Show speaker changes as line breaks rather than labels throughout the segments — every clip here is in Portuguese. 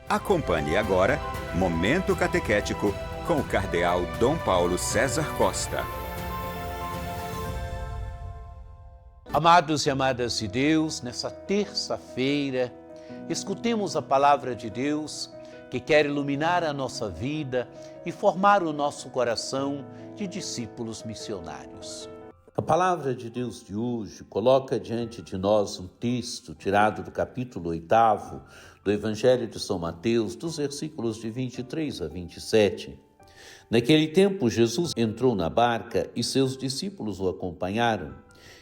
Acompanhe agora Momento Catequético com o Cardeal Dom Paulo César Costa.
Amados e amadas de Deus, nessa terça-feira, escutemos a palavra de Deus que quer iluminar a nossa vida e formar o nosso coração de discípulos missionários. A palavra de Deus de hoje coloca diante de nós um texto tirado do capítulo 8º do Evangelho de São Mateus, dos versículos de 23 a 27. Naquele tempo, Jesus entrou na barca e seus discípulos o acompanharam.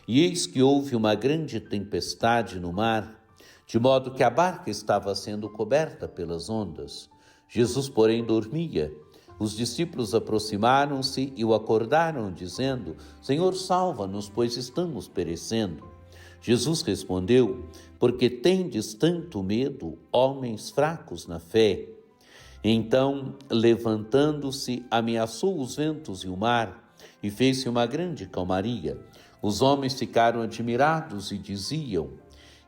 E eis que houve uma grande tempestade no mar, de modo que a barca estava sendo coberta pelas ondas. Jesus, porém, dormia. Os discípulos aproximaram-se e o acordaram, dizendo: Senhor, salva-nos, pois estamos perecendo. Jesus respondeu: Porque tendes tanto medo, homens fracos na fé? Então, levantando-se, ameaçou os ventos e o mar, e fez-se uma grande calmaria. Os homens ficaram admirados e diziam: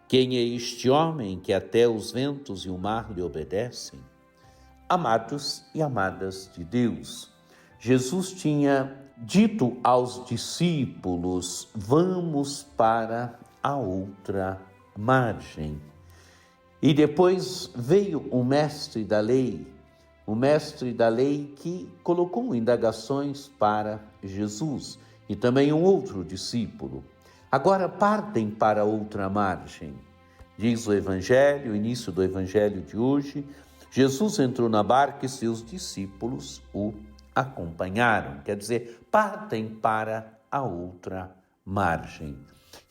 Quem é este homem que até os ventos e o mar lhe obedecem? Amados e amadas de Deus, Jesus tinha dito aos discípulos: vamos para a outra margem. E depois veio o mestre da lei que colocou indagações para Jesus e também um outro discípulo. Agora partem para outra margem. Diz o Evangelho, o início do Evangelho de hoje, Jesus entrou na barca e seus discípulos o acompanharam. Quer dizer, partem para a outra margem.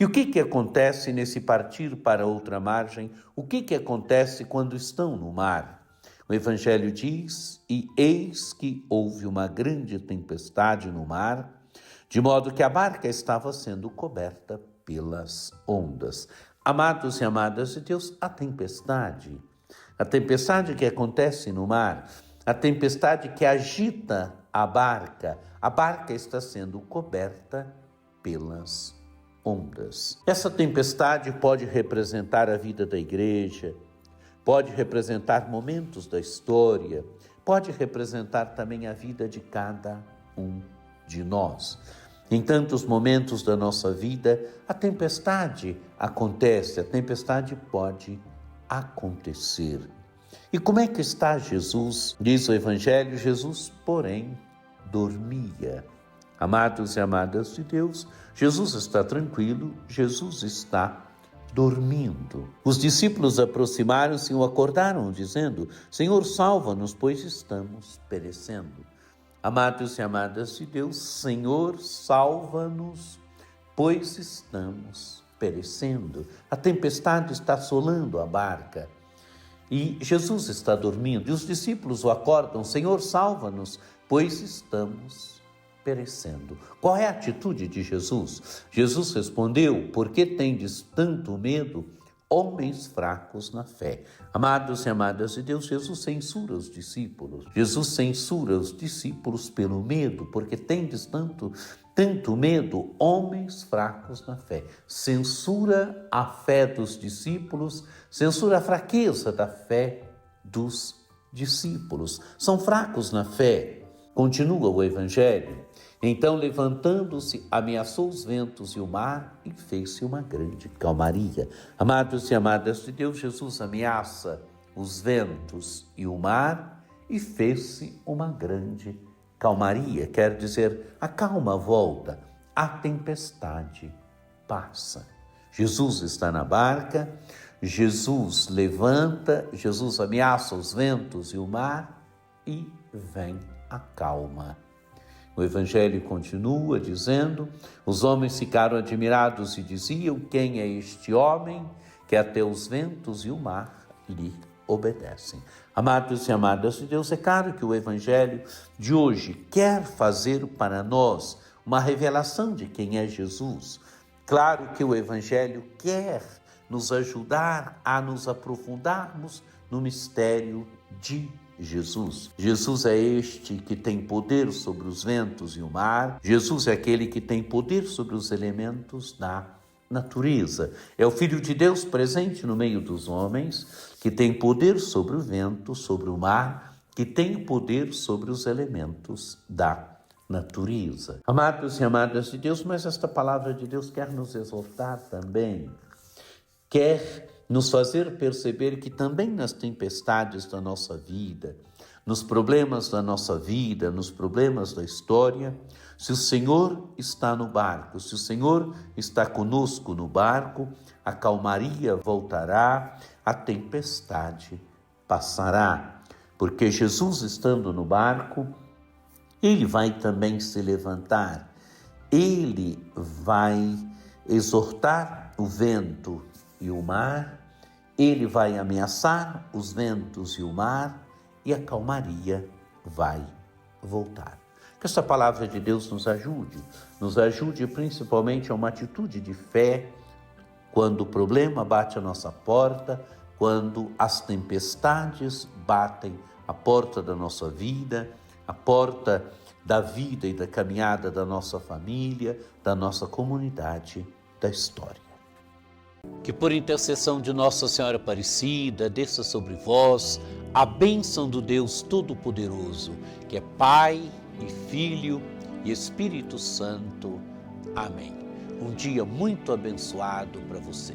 E o que acontece nesse partir para outra margem? O que acontece quando estão no mar? O Evangelho diz: e eis que houve uma grande tempestade no mar, de modo que a barca estava sendo coberta pelas ondas. Amados e amadas de Deus, a tempestade que acontece no mar, a tempestade que agita a barca está sendo coberta pelas ondas. Essa tempestade pode representar a vida da igreja, pode representar momentos da história, pode representar também a vida de cada um de nós. Em tantos momentos da nossa vida, a tempestade acontece, a tempestade pode acontecer. E como é que está Jesus? Diz o Evangelho: Jesus, porém, dormia. Amados e amadas de Deus, Jesus está tranquilo, Jesus está dormindo. Os discípulos aproximaram-se e o acordaram, dizendo: Senhor, salva-nos, pois estamos perecendo. Amados e amadas de Deus, Senhor, salva-nos, pois estamos perecendo. A tempestade está assolando a barca e Jesus está dormindo. E os discípulos o acordam: Senhor, salva-nos, pois estamos perecendo. Qual é a atitude de Jesus? Jesus respondeu: Por que tendes tanto medo, homens fracos na fé? Amados e amadas de Deus, Jesus censura os discípulos. Jesus censura os discípulos pelo medo, porque tendes tanto medo, homens fracos na fé. Censura a fé dos discípulos, censura a fraqueza da fé dos discípulos. São fracos na fé. Continua o Evangelho. Então, levantando-se, ameaçou os ventos e o mar e fez-se uma grande calmaria. Amados e amadas de Deus, Jesus ameaça os ventos e o mar e fez-se uma grande calmaria. Quer dizer, a calma volta, a tempestade passa. Jesus está na barca, Jesus levanta, Jesus ameaça os ventos e o mar e vem a calma. O Evangelho continua dizendo: os homens ficaram admirados e diziam: quem é este homem que até os ventos e o mar lhe obedecem? Amados e amadas de Deus, é claro que o Evangelho de hoje quer fazer para nós uma revelação de quem é Jesus. Claro que o Evangelho quer nos ajudar a nos aprofundarmos no mistério de Jesus. Jesus é este que tem poder sobre os ventos e o mar. Jesus é aquele que tem poder sobre os elementos da natureza. É o Filho de Deus presente no meio dos homens, que tem poder sobre o vento, sobre o mar, que tem poder sobre os elementos da natureza. Amados e amadas de Deus, mas esta palavra de Deus quer nos exortar também, quer nos fazer perceber que também nas tempestades da nossa vida, nos problemas da nossa vida, nos problemas da história, se o Senhor está no barco, se o Senhor está conosco no barco, a calmaria voltará, a tempestade passará. Porque Jesus estando no barco, ele vai também se levantar, ele vai exortar o vento e o mar, ele vai ameaçar os ventos e o mar, e a calmaria vai voltar. Que esta palavra de Deus nos ajude principalmente a uma atitude de fé, quando o problema bate à nossa porta, quando as tempestades batem à porta da nossa vida, à porta da vida e da caminhada da nossa família, da nossa comunidade, da história. Que por intercessão de Nossa Senhora Aparecida, desça sobre vós a bênção do Deus Todo-Poderoso, que é Pai e Filho e Espírito Santo. Amém. Um dia muito abençoado para você.